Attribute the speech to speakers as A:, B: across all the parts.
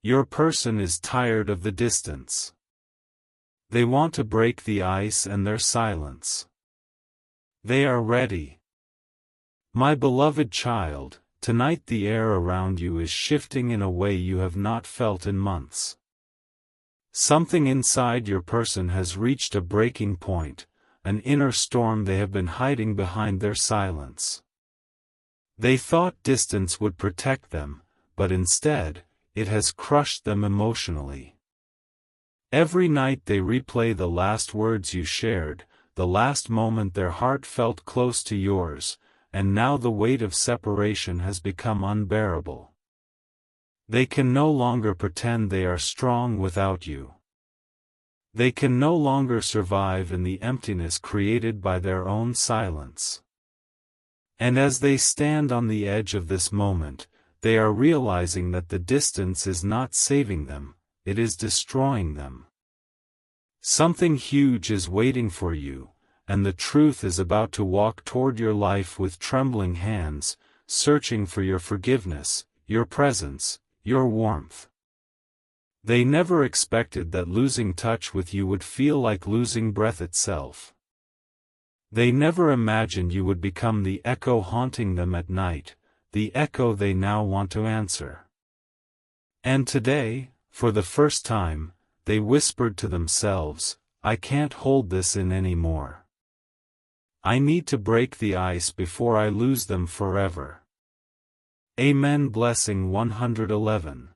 A: Your person is tired of the distance. They want to break the ice and their silence. They are ready. My beloved child, tonight the air around you is shifting in a way you have not felt in months. Something inside your person has reached a breaking point, an inner storm they have been hiding behind their silence. They thought distance would protect them, but instead, it has crushed them emotionally. Every night they replay the last words you shared, the last moment their heart felt close to yours, and now the weight of separation has become unbearable. They can no longer pretend they are strong without you. They can no longer survive in the emptiness created by their own silence. And as they stand on the edge of this moment, they are realizing that the distance is not saving them, it is destroying them. Something huge is waiting for you, and the truth is about to walk toward your life with trembling hands, searching for your forgiveness, your presence, your warmth. They never expected that losing touch with you would feel like losing breath itself. They never imagined you would become the echo haunting them at night, the echo they now want to answer. And today, for the first time, they whispered to themselves, I can't hold this in anymore. I need to break the ice before I lose them forever. Amen. Blessing 111.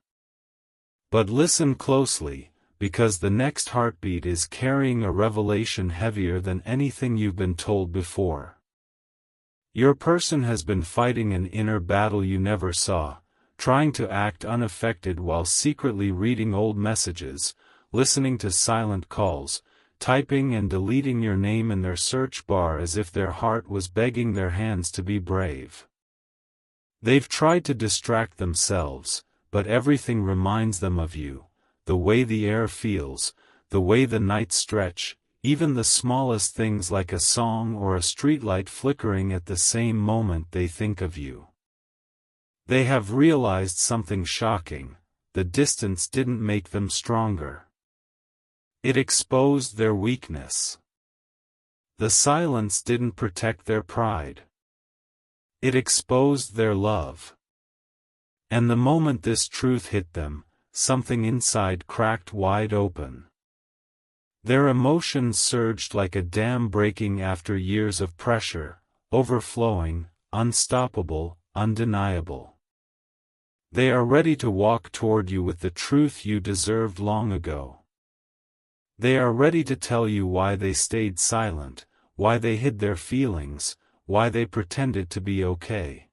A: But listen closely, because the next heartbeat is carrying a revelation heavier than anything you've been told before. Your person has been fighting an inner battle you never saw, trying to act unaffected while secretly reading old messages, listening to silent calls, typing and deleting your name in their search bar as if their heart was begging their hands to be brave. They've tried to distract themselves, but everything reminds them of you, the way the air feels, the way the nights stretch, even the smallest things like a song or a streetlight flickering at the same moment they think of you. They have realized something shocking: the distance didn't make them stronger. It exposed their weakness. The silence didn't protect their pride. It exposed their love. And the moment this truth hit them, something inside cracked wide open. Their emotions surged like a dam breaking after years of pressure, overflowing, unstoppable, undeniable. They are ready to walk toward you with the truth you deserved long ago. They are ready to tell you why they stayed silent, why they hid their feelings, why they pretended to be okay.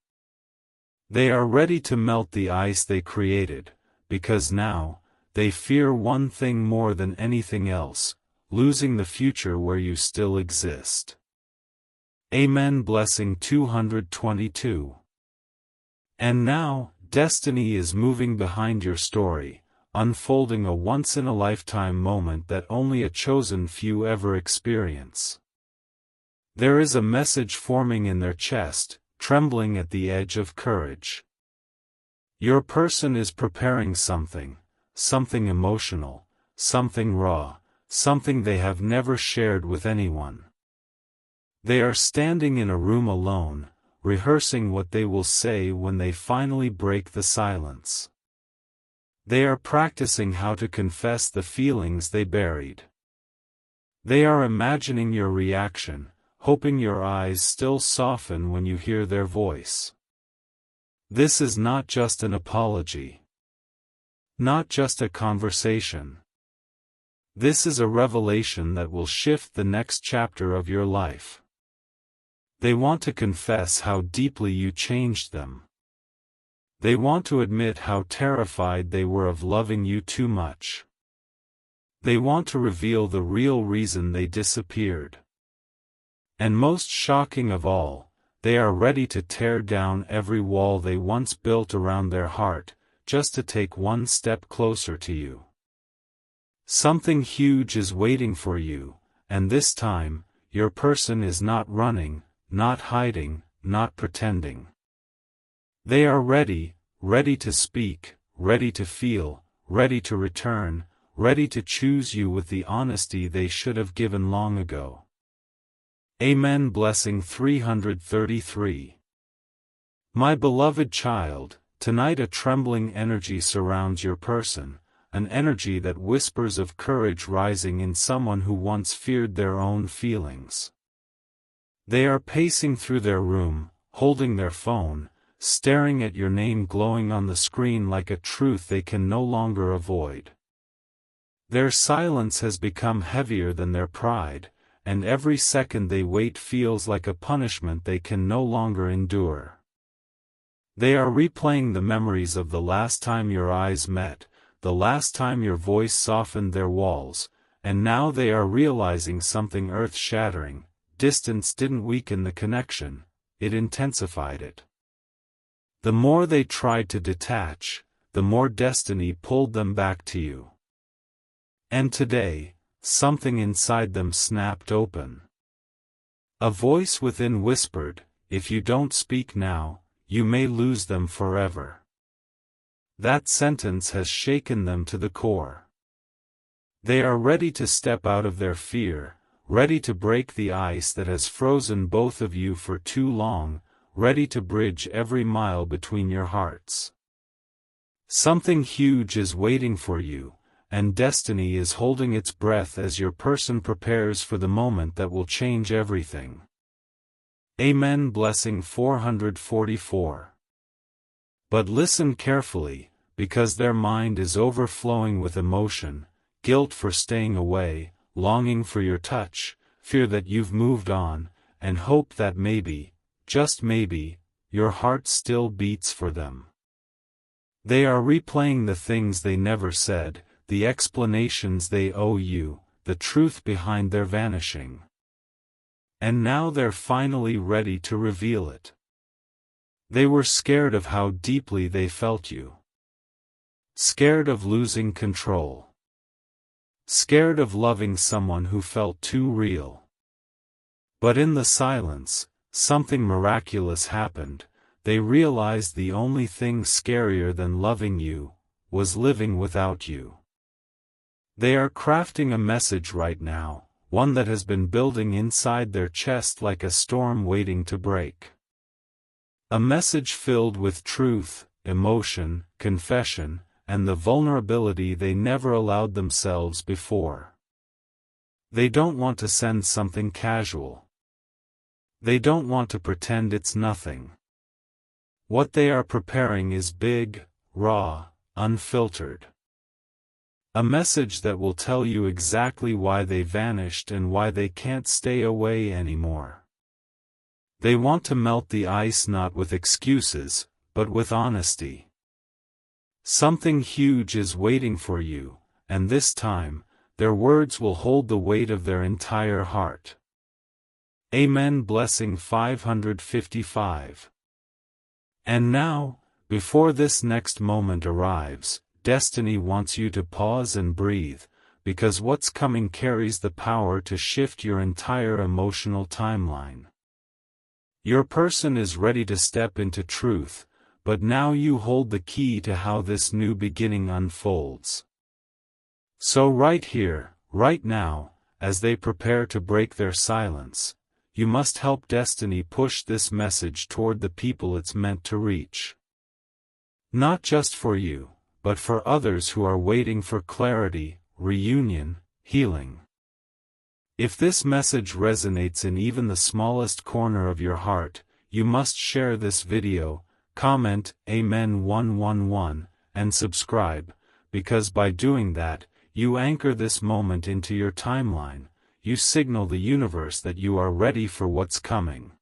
A: They are ready to melt the ice they created, because now, they fear one thing more than anything else: losing the future where you still exist. Amen. Blessing 222. And now, destiny is moving behind your story, unfolding a once-in-a-lifetime moment that only a chosen few ever experience. There is a message forming in their chest, trembling at the edge of courage. Your person is preparing something emotional, something raw, something they have never shared with anyone. They are standing in a room alone, rehearsing what they will say when they finally break the silence. They are practicing how to confess the feelings they buried. They are imagining your reaction, hoping your eyes still soften when you hear their voice. This is not just an apology. Not just a conversation. This is a revelation that will shift the next chapter of your life. They want to confess how deeply you changed them. They want to admit how terrified they were of loving you too much. They want to reveal the real reason they disappeared. And most shocking of all, they are ready to tear down every wall they once built around their heart, just to take one step closer to you. Something huge is waiting for you, and this time, your person is not running, not hiding, not pretending. They are ready to speak, ready to feel, ready to return, ready to choose you with the honesty they should have given long ago. Amen. Blessing 333. My beloved child, tonight a trembling energy surrounds your person, an energy that whispers of courage rising in someone who once feared their own feelings. They are pacing through their room, holding their phone, staring at your name glowing on the screen like a truth they can no longer avoid. Their silence has become heavier than their pride, and every second they wait feels like a punishment they can no longer endure. They are replaying the memories of the last time your eyes met, the last time your voice softened their walls, and now they are realizing something earth-shattering. Distance didn't weaken the connection, it intensified it. The more they tried to detach, the more destiny pulled them back to you. And today, something inside them snapped open. A voice within whispered, if you don't speak now, you may lose them forever. That sentence has shaken them to the core. They are ready to step out of their fear, ready to break the ice that has frozen both of you for too long, ready to bridge every mile between your hearts. Something huge is waiting for you, and destiny is holding its breath as your person prepares for the moment that will change everything. Amen. Blessing 444. But listen carefully, because their mind is overflowing with emotion, guilt for staying away, longing for your touch, fear that you've moved on, and hope that maybe, just maybe, your heart still beats for them. They are replaying the things they never said, the explanations they owe you, the truth behind their vanishing. And now they're finally ready to reveal it. They were scared of how deeply they felt you. Scared of losing control. Scared of loving someone who felt too real. But in the silence, something miraculous happened. They realized the only thing scarier than loving you was living without you. They are crafting a message right now, one that has been building inside their chest like a storm waiting to break. A message filled with truth, emotion, confession, and the vulnerability they never allowed themselves before. They don't want to send something casual. They don't want to pretend it's nothing. What they are preparing is big, raw, unfiltered. A message that will tell you exactly why they vanished and why they can't stay away anymore. They want to melt the ice not with excuses, but with honesty. Something huge is waiting for you, and this time, their words will hold the weight of their entire heart. Amen. Blessing 555. And now, before this next moment arrives, destiny wants you to pause and breathe, because what's coming carries the power to shift your entire emotional timeline. Your person is ready to step into truth, but now you hold the key to how this new beginning unfolds. So right here, right now, as they prepare to break their silence, you must help destiny push this message toward the people it's meant to reach. Not just for you, but for others who are waiting for clarity, reunion, healing. If this message resonates in even the smallest corner of your heart, you must share this video, comment Amen 111, and subscribe, because by doing that, you anchor this moment into your timeline, you signal the universe that you are ready for what's coming.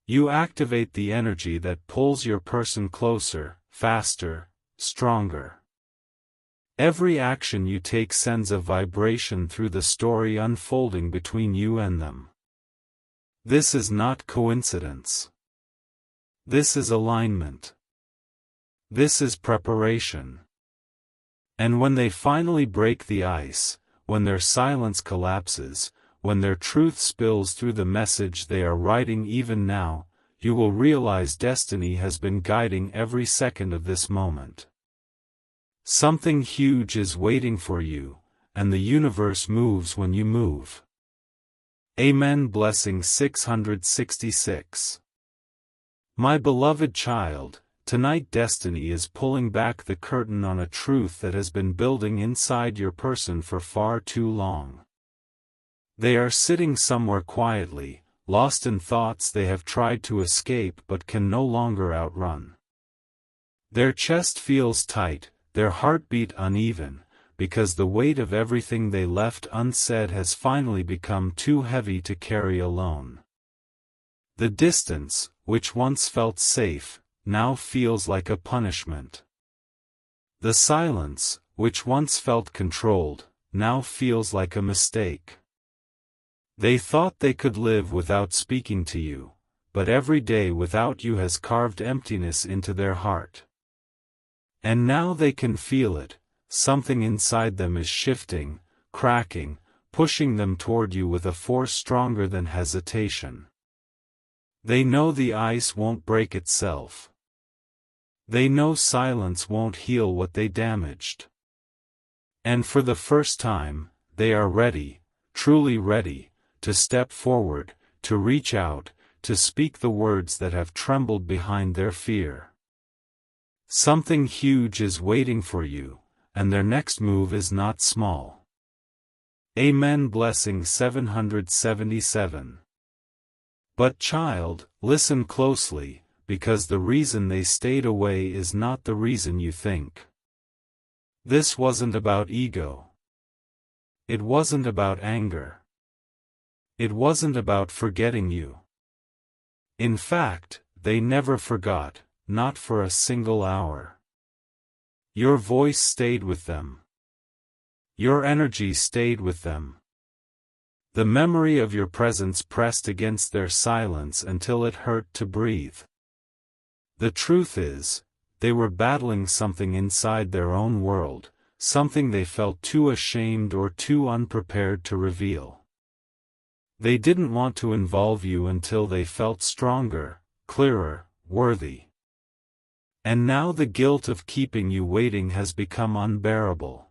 A: You activate the energy that pulls your person closer, faster, stronger. Every action you take sends a vibration through the story unfolding between you and them. This is not coincidence. This is alignment. This is preparation. And when they finally break the ice, when their silence collapses, when their truth spills through the message they are writing even now, you will realize destiny has been guiding every second of this moment. Something huge is waiting for you, and the universe moves when you move. Amen. Blessing 666. My beloved child, tonight destiny is pulling back the curtain on a truth that has been building inside your person for far too long. They are sitting somewhere quietly, lost in thoughts they have tried to escape but can no longer outrun. Their chest feels tight, their heartbeat uneven, because the weight of everything they left unsaid has finally become too heavy to carry alone. The distance, which once felt safe, now feels like a punishment. The silence, which once felt controlled, now feels like a mistake. They thought they could live without speaking to you, but every day without you has carved emptiness into their heart. And now they can feel it, something inside them is shifting, cracking, pushing them toward you with a force stronger than hesitation. They know the ice won't break itself. They know silence won't heal what they damaged. And for the first time, they are ready, truly ready, to step forward, to reach out, to speak the words that have trembled behind their fear. Something huge is waiting for you, and their next move is not small. Amen. Blessing 777. But child, listen closely, because the reason they stayed away is not the reason you think. This wasn't about ego. It wasn't about anger. It wasn't about forgetting you. In fact, they never forgot, not for a single hour. Your voice stayed with them. Your energy stayed with them. The memory of your presence pressed against their silence until it hurt to breathe. The truth is, they were battling something inside their own world, something they felt too ashamed or too unprepared to reveal. They didn't want to involve you until they felt stronger, clearer, worthy. And now the guilt of keeping you waiting has become unbearable.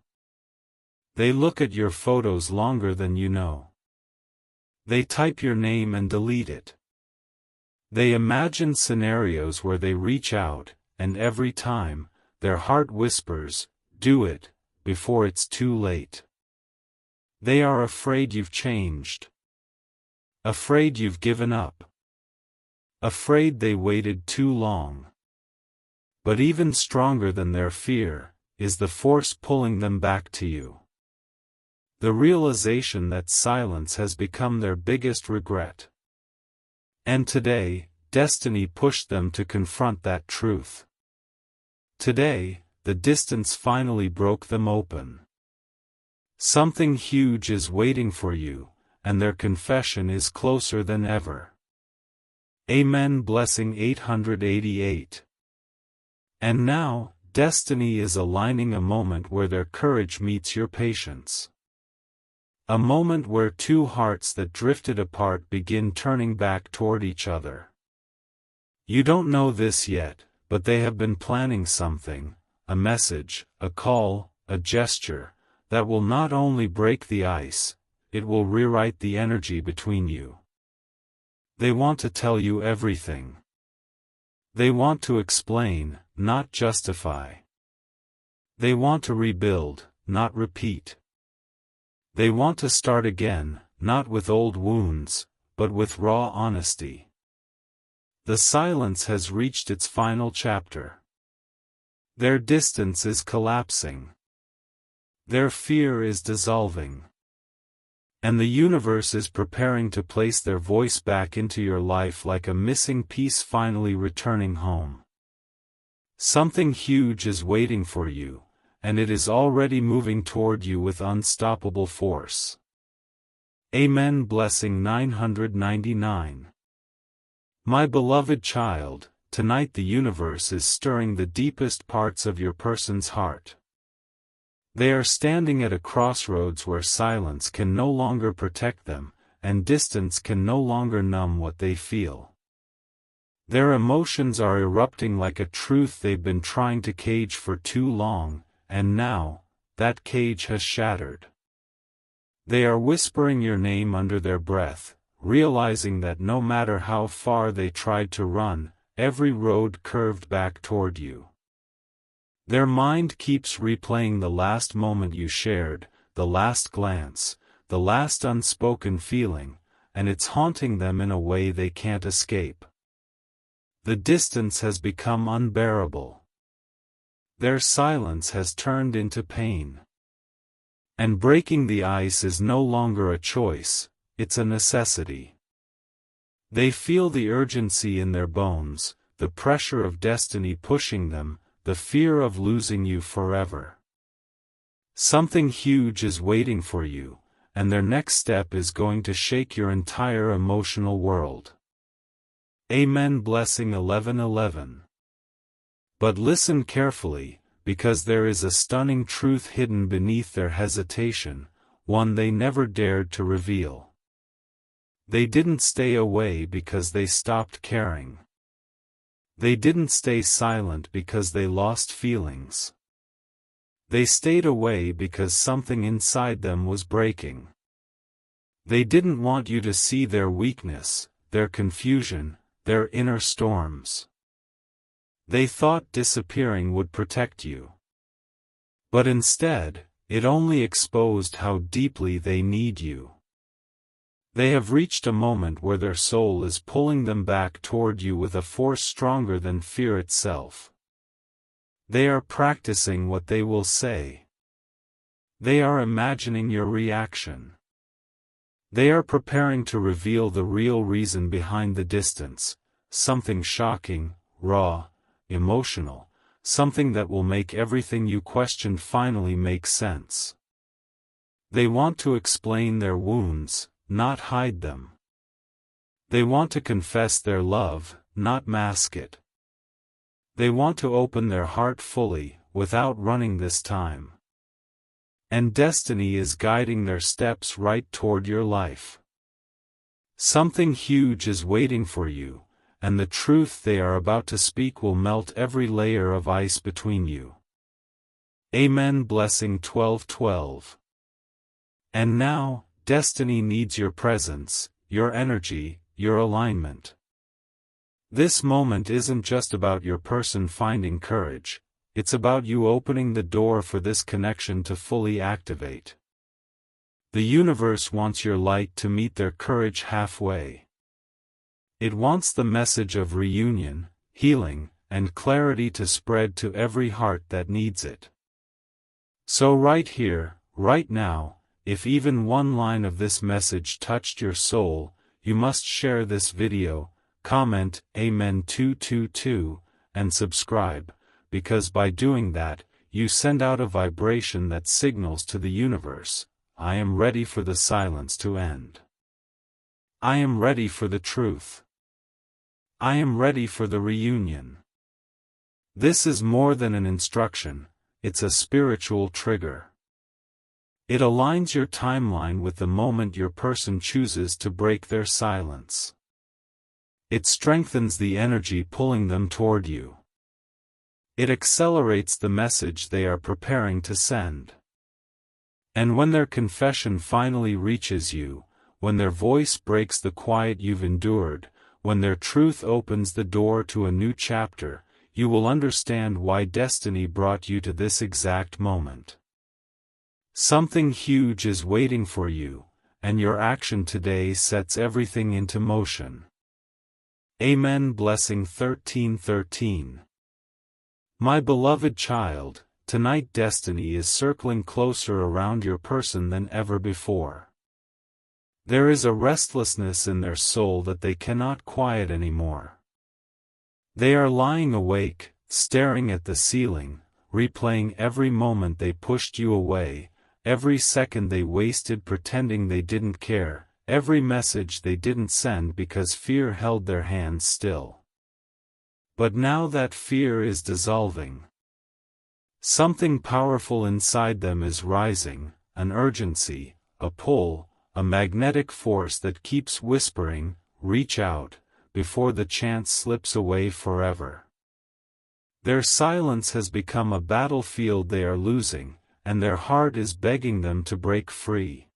A: They look at your photos longer than you know. They type your name and delete it. They imagine scenarios where they reach out, and every time, their heart whispers, "Do it, before it's too late." They are afraid you've changed. Afraid you've given up. Afraid they waited too long. But even stronger than their fear, is the force pulling them back to you. The realization that silence has become their biggest regret. And today, destiny pushed them to confront that truth. Today, the distance finally broke them open. Something huge is waiting for you, and their confession is closer than ever. Amen. Blessing 888. And now, destiny is aligning a moment where their courage meets your patience. A moment where two hearts that drifted apart begin turning back toward each other. You don't know this yet, but they have been planning something, a message, a call, a gesture, that will not only break the ice, it will rewrite the energy between you. They want to tell you everything. They want to explain, not justify. They want to rebuild, not repeat. They want to start again, not with old wounds, but with raw honesty. The silence has reached its final chapter. Their distance is collapsing. Their fear is dissolving. And the universe is preparing to place their voice back into your life like a missing piece finally returning home. Something huge is waiting for you, and it is already moving toward you with unstoppable force. Amen. Blessing 999. My beloved child, tonight the universe is stirring the deepest parts of your person's heart. They are standing at a crossroads where silence can no longer protect them, and distance can no longer numb what they feel. Their emotions are erupting like a truth they've been trying to cage for too long, and now, that cage has shattered. They are whispering your name under their breath, realizing that no matter how far they tried to run, every road curved back toward you. Their mind keeps replaying the last moment you shared, the last glance, the last unspoken feeling, and it's haunting them in a way they can't escape. The distance has become unbearable. Their silence has turned into pain. And breaking the ice is no longer a choice, it's a necessity. They feel the urgency in their bones, the pressure of destiny pushing them, the fear of losing you forever. Something huge is waiting for you, and their next step is going to shake your entire emotional world. Amen. Blessing 11:11. But listen carefully, because there is a stunning truth hidden beneath their hesitation, one they never dared to reveal. They didn't stay away because they stopped caring. They didn't stay silent because they lost feelings. They stayed away because something inside them was breaking. They didn't want you to see their weakness, their confusion, their inner storms. They thought disappearing would protect you. But instead, it only exposed how deeply they need you. They have reached a moment where their soul is pulling them back toward you with a force stronger than fear itself. They are practicing what they will say. They are imagining your reaction. They are preparing to reveal the real reason behind the distance, something shocking, raw, emotional, something that will make everything you questioned finally make sense. They want to explain their wounds, not hide them. They want to confess their love, not mask it. They want to open their heart fully, without running this time. And destiny is guiding their steps right toward your life. Something huge is waiting for you, and the truth they are about to speak will melt every layer of ice between you. Amen. Blessing 12:12. And now, destiny needs your presence, your energy, your alignment. This moment isn't just about your person finding courage, it's about you opening the door for this connection to fully activate. The universe wants your light to meet their courage halfway. It wants the message of reunion, healing, and clarity to spread to every heart that needs it. So right here, right now, if even one line of this message touched your soul, you must share this video, comment Amen 222, and subscribe, because by doing that, you send out a vibration that signals to the universe, I am ready for the silence to end. I am ready for the truth. I am ready for the reunion. This is more than an instruction, it's a spiritual trigger. It aligns your timeline with the moment your person chooses to break their silence. It strengthens the energy pulling them toward you. It accelerates the message they are preparing to send. And when their confession finally reaches you, when their voice breaks the quiet you've endured, when their truth opens the door to a new chapter, you will understand why destiny brought you to this exact moment. Something huge is waiting for you, and your action today sets everything into motion. Amen. Blessing 13:13. My beloved child, tonight destiny is circling closer around your person than ever before. There is a restlessness in their soul that they cannot quiet anymore. They are lying awake, staring at the ceiling, replaying every moment they pushed you away, every second they wasted pretending they didn't care, every message they didn't send because fear held their hands still. But now that fear is dissolving. Something powerful inside them is rising, an urgency, a pull, a magnetic force that keeps whispering, reach out, before the chance slips away forever. Their silence has become a battlefield they are losing, and their heart is begging them to break free.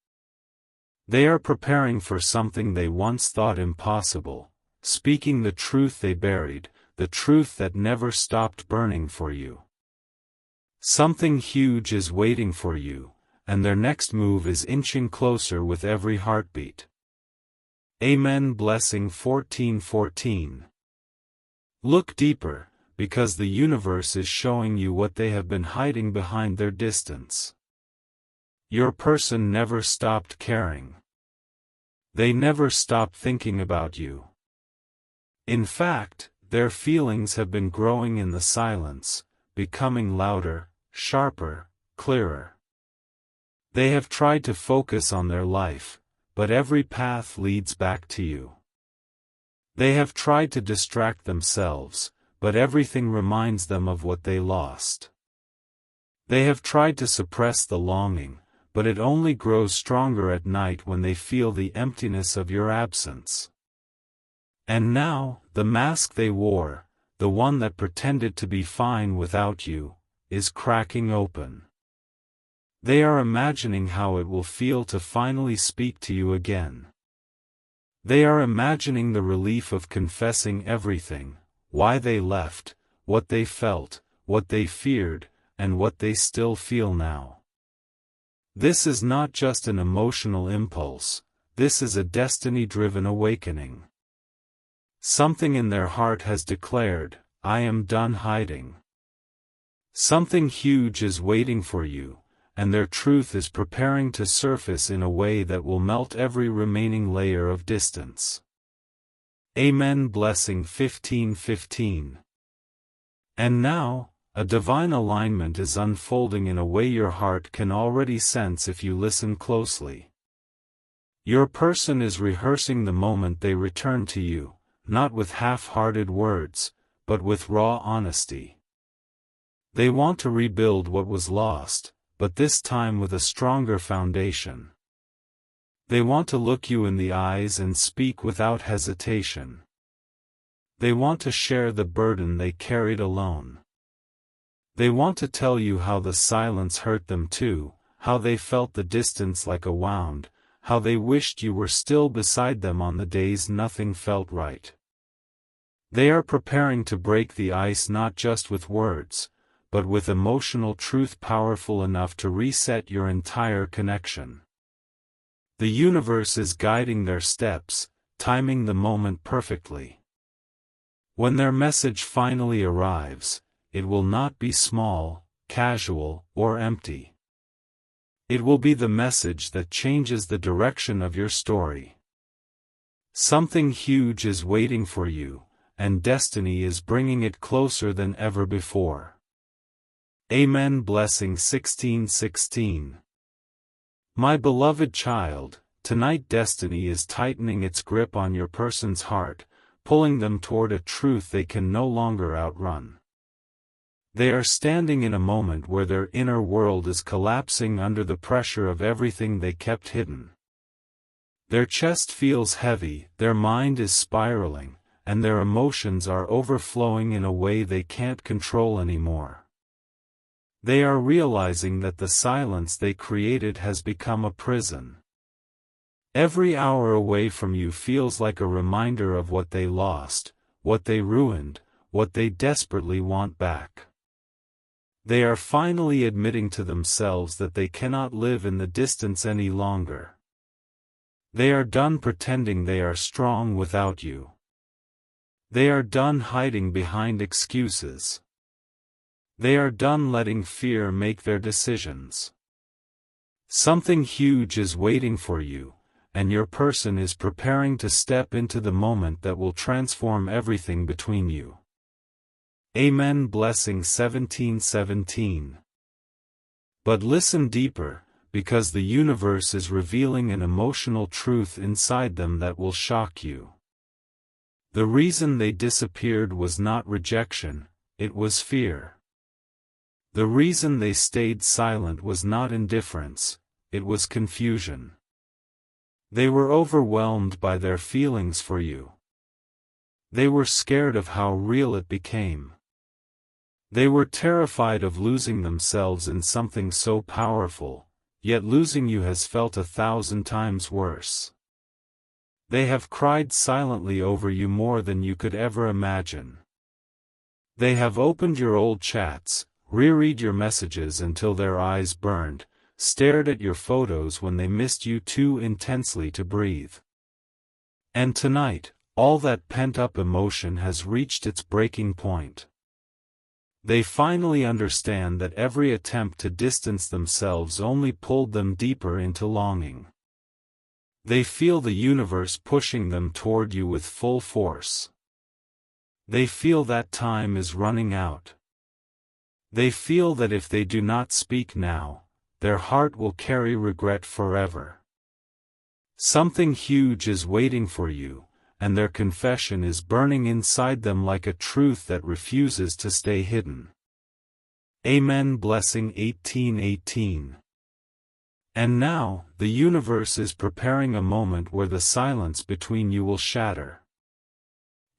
A: They are preparing for something they once thought impossible, speaking the truth they buried, the truth that never stopped burning for you. Something huge is waiting for you, and their next move is inching closer with every heartbeat. Amen. Blessing 14:14. Look deeper, because the universe is showing you what they have been hiding behind their distance. Your person never stopped caring. They never stopped thinking about you. In fact, their feelings have been growing in the silence, becoming louder, sharper, clearer. They have tried to focus on their life, but every path leads back to you. They have tried to distract themselves, but everything reminds them of what they lost. They have tried to suppress the longing, but it only grows stronger at night when they feel the emptiness of your absence. And now, the mask they wore, the one that pretended to be fine without you, is cracking open. They are imagining how it will feel to finally speak to you again. They are imagining the relief of confessing everything, why they left, what they felt, what they feared, and what they still feel now. This is not just an emotional impulse, this is a destiny-driven awakening. Something in their heart has declared, I am done hiding. Something huge is waiting for you, and their truth is preparing to surface in a way that will melt every remaining layer of distance. Amen. Blessing 15:15. And now, a divine alignment is unfolding in a way your heart can already sense if you listen closely. Your person is rehearsing the moment they return to you, not with half-hearted words, but with raw honesty. They want to rebuild what was lost, but this time with a stronger foundation. They want to look you in the eyes and speak without hesitation. They want to share the burden they carried alone. They want to tell you how the silence hurt them too, how they felt the distance like a wound, how they wished you were still beside them on the days nothing felt right. They are preparing to break the ice not just with words, but with emotional truth powerful enough to reset your entire connection. The universe is guiding their steps, timing the moment perfectly. When their message finally arrives, it will not be small, casual, or empty. It will be the message that changes the direction of your story. Something huge is waiting for you, and destiny is bringing it closer than ever before. Amen. Blessing 16:16. My beloved child, tonight destiny is tightening its grip on your person's heart, pulling them toward a truth they can no longer outrun. They are standing in a moment where their inner world is collapsing under the pressure of everything they kept hidden. Their chest feels heavy, their mind is spiraling, and their emotions are overflowing in a way they can't control anymore. They are realizing that the silence they created has become a prison. Every hour away from you feels like a reminder of what they lost, what they ruined, what they desperately want back. They are finally admitting to themselves that they cannot live in the distance any longer. They are done pretending they are strong without you. They are done hiding behind excuses. They are done letting fear make their decisions. Something huge is waiting for you, and your person is preparing to step into the moment that will transform everything between you. Amen. Blessing 17:17. But listen deeper, because the universe is revealing an emotional truth inside them that will shock you. The reason they disappeared was not rejection, it was fear. The reason they stayed silent was not indifference, it was confusion. They were overwhelmed by their feelings for you. They were scared of how real it became. They were terrified of losing themselves in something so powerful, yet losing you has felt 1,000 times worse. They have cried silently over you more than you could ever imagine. They have opened your old chats, reread your messages until their eyes burned, stared at your photos when they missed you too intensely to breathe. And tonight, all that pent-up emotion has reached its breaking point. They finally understand that every attempt to distance themselves only pulled them deeper into longing. They feel the universe pushing them toward you with full force. They feel that time is running out. They feel that if they do not speak now, their heart will carry regret forever. Something huge is waiting for you, and their confession is burning inside them like a truth that refuses to stay hidden. Amen. Blessing 18:18. And now, the universe is preparing a moment where the silence between you will shatter.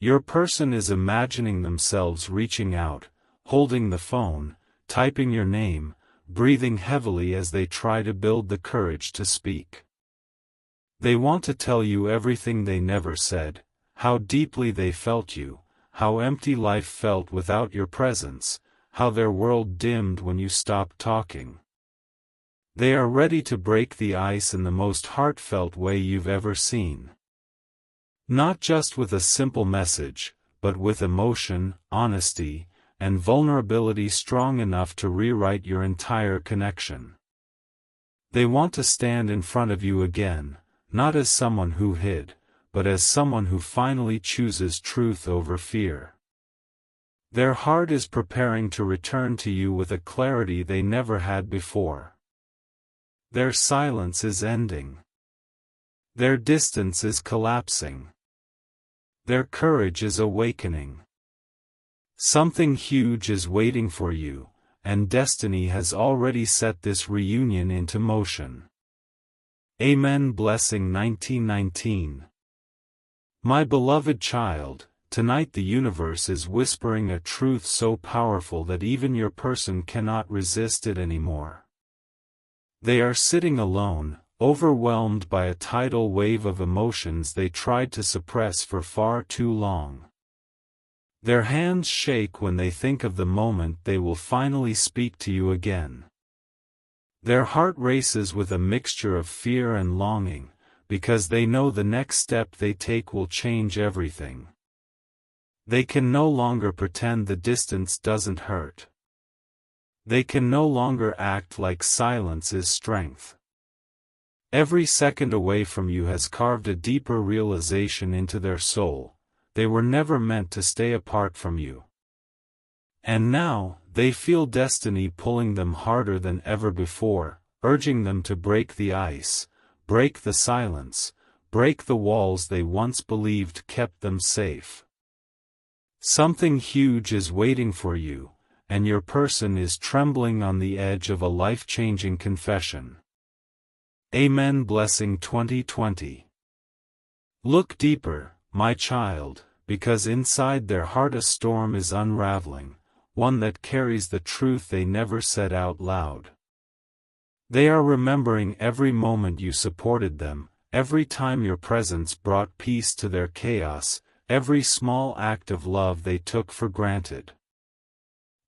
A: Your person is imagining themselves reaching out, holding the phone, typing your name, breathing heavily as they try to build the courage to speak. They want to tell you everything they never said, how deeply they felt you, how empty life felt without your presence, how their world dimmed when you stopped talking. They are ready to break the ice in the most heartfelt way you've ever seen. Not just with a simple message, but with emotion, honesty, and vulnerability strong enough to rewrite your entire connection. They want to stand in front of you again, not as someone who hid, but as someone who finally chooses truth over fear. Their heart is preparing to return to you with a clarity they never had before. Their silence is ending. Their distance is collapsing. Their courage is awakening. Something huge is waiting for you, and destiny has already set this reunion into motion. Amen. Blessing 1919. My beloved child, tonight the universe is whispering a truth so powerful that even your person cannot resist it anymore. They are sitting alone, overwhelmed by a tidal wave of emotions they tried to suppress for far too long. Their hands shake when they think of the moment they will finally speak to you again. Their heart races with a mixture of fear and longing, because they know the next step they take will change everything. They can no longer pretend the distance doesn't hurt. They can no longer act like silence is strength. Every second away from you has carved a deeper realization into their soul: they were never meant to stay apart from you. And now, they feel destiny pulling them harder than ever before, urging them to break the ice, break the silence, break the walls they once believed kept them safe. Something huge is waiting for you, and your person is trembling on the edge of a life-changing confession. Amen. Blessing 2020. Look deeper, my child, because inside their heart a storm is unraveling, one that carries the truth they never said out loud. They are remembering every moment you supported them, every time your presence brought peace to their chaos, every small act of love they took for granted.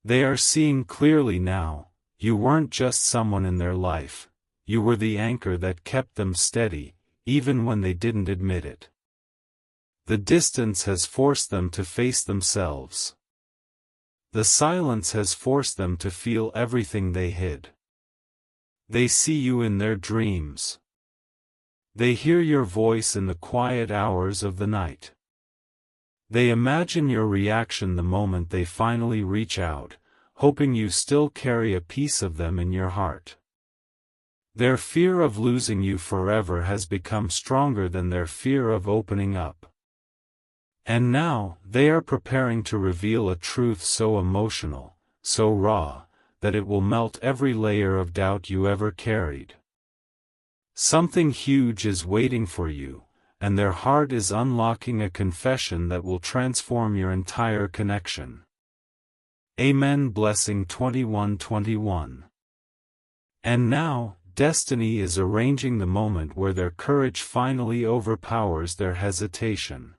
A: They are seeing clearly now: you weren't just someone in their life, you were the anchor that kept them steady, even when they didn't admit it. The distance has forced them to face themselves. The silence has forced them to feel everything they hid. They see you in their dreams. They hear your voice in the quiet hours of the night. They imagine your reaction the moment they finally reach out, hoping you still carry a piece of them in your heart. Their fear of losing you forever has become stronger than their fear of opening up. And now, they are preparing to reveal a truth so emotional, so raw, that it will melt every layer of doubt you ever carried. Something huge is waiting for you, and their heart is unlocking a confession that will transform your entire connection. Amen. Blessing 21:21. And now, destiny is arranging the moment where their courage finally overpowers their hesitation.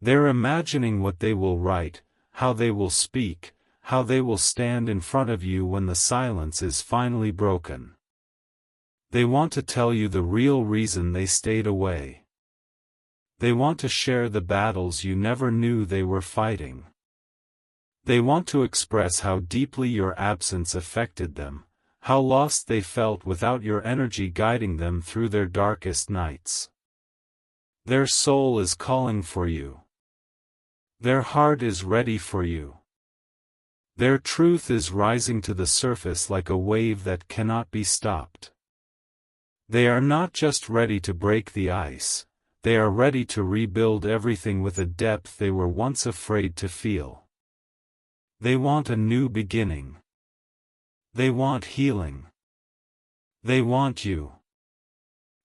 A: They're imagining what they will write, how they will speak, how they will stand in front of you when the silence is finally broken. They want to tell you the real reason they stayed away. They want to share the battles you never knew they were fighting. They want to express how deeply your absence affected them, how lost they felt without your energy guiding them through their darkest nights. Their soul is calling for you. Their heart is ready for you. Their truth is rising to the surface like a wave that cannot be stopped. They are not just ready to break the ice, they are ready to rebuild everything with a depth they were once afraid to feel. They want a new beginning. They want healing. They want you.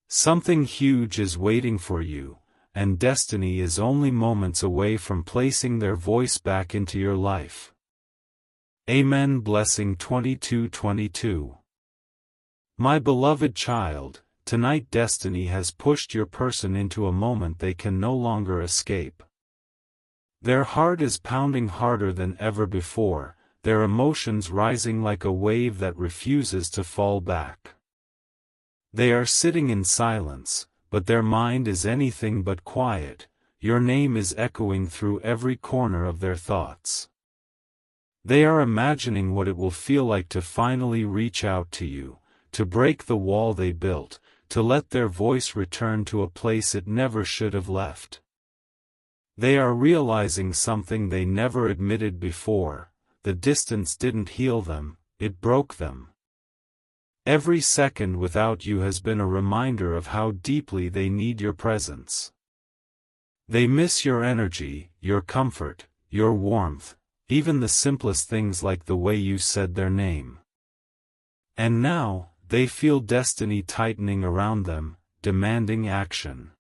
A: Something huge is waiting for you, and destiny is only moments away from placing their voice back into your life. Amen. Blessing 22:22. My beloved child, tonight destiny has pushed your person into a moment they can no longer escape. Their heart is pounding harder than ever before, their emotions rising like a wave that refuses to fall back. They are sitting in silence, but their mind is anything but quiet, your name is echoing through every corner of their thoughts. They are imagining what it will feel like to finally reach out to you, to break the wall they built, to let their voice return to a place it never should have left. They are realizing something they never admitted before: the distance didn't heal them, it broke them. Every second without you has been a reminder of how deeply they need your presence. They miss your energy, your comfort, your warmth, even the simplest things like the way you said their name. And now, they feel destiny tightening around them, demanding action.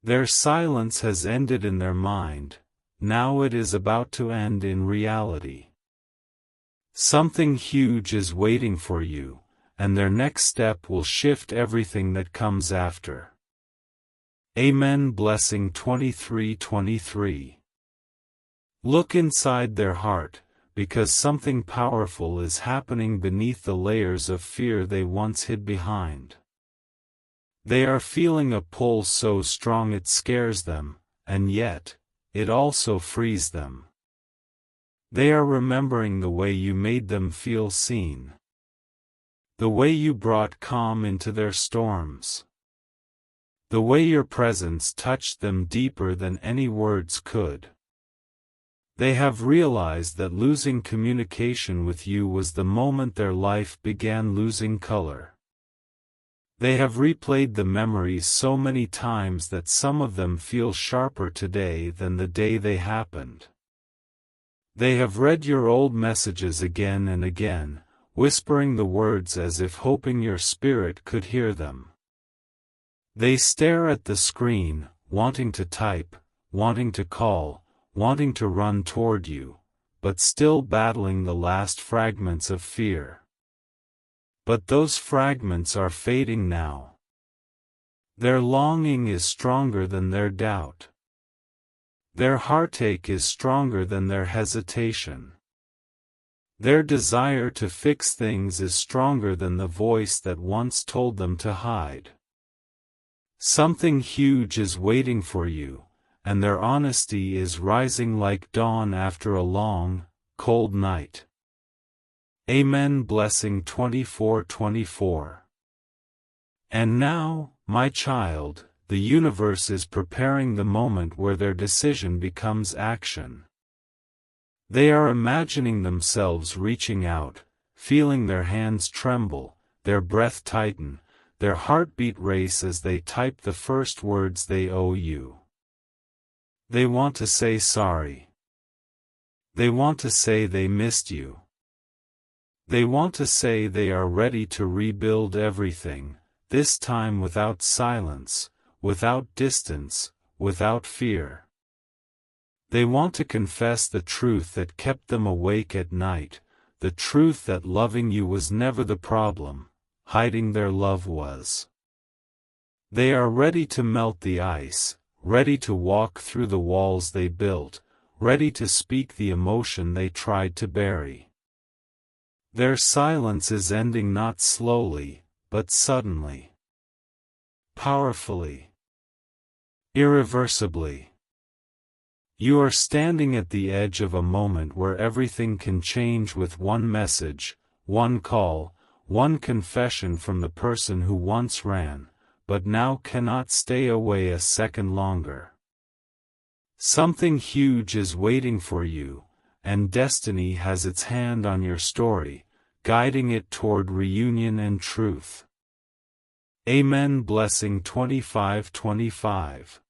A: Their silence has ended in their mind, now it is about to end in reality. Something huge is waiting for you, and their next step will shift everything that comes after. Amen. Blessing 23:23. Look inside their heart, because something powerful is happening beneath the layers of fear they once hid behind. They are feeling a pull so strong it scares them, and yet, it also frees them. They are remembering the way you made them feel seen. The way you brought calm into their storms. The way your presence touched them deeper than any words could. They have realized that losing communication with you was the moment their life began losing color. They have replayed the memories so many times that some of them feel sharper today than the day they happened. They have read your old messages again and again, whispering the words as if hoping your spirit could hear them. They stare at the screen, wanting to type, wanting to call, wanting to run toward you, but still battling the last fragments of fear. But those fragments are fading now. Their longing is stronger than their doubt. Their heartache is stronger than their hesitation. Their desire to fix things is stronger than the voice that once told them to hide. Something huge is waiting for you, and their honesty is rising like dawn after a long, cold night. Amen. Blessing 24:24. And now, my child, the universe is preparing the moment where their decision becomes action. They are imagining themselves reaching out, feeling their hands tremble, their breath tighten, their heartbeat race as they type the first words they owe you. They want to say sorry. They want to say they missed you. They want to say they are ready to rebuild everything, this time without silence, without distance, without fear. They want to confess the truth that kept them awake at night, the truth that loving you was never the problem, hiding their love was. They are ready to melt the ice, ready to walk through the walls they built, ready to speak the emotion they tried to bury. Their silence is ending not slowly, but suddenly. Powerfully. Irreversibly. You are standing at the edge of a moment where everything can change with one message, one call, one confession from the person who once ran, but now cannot stay away a second longer. Something huge is waiting for you, and destiny has its hand on your story, guiding it toward reunion and truth. Amen. Blessing 25:25.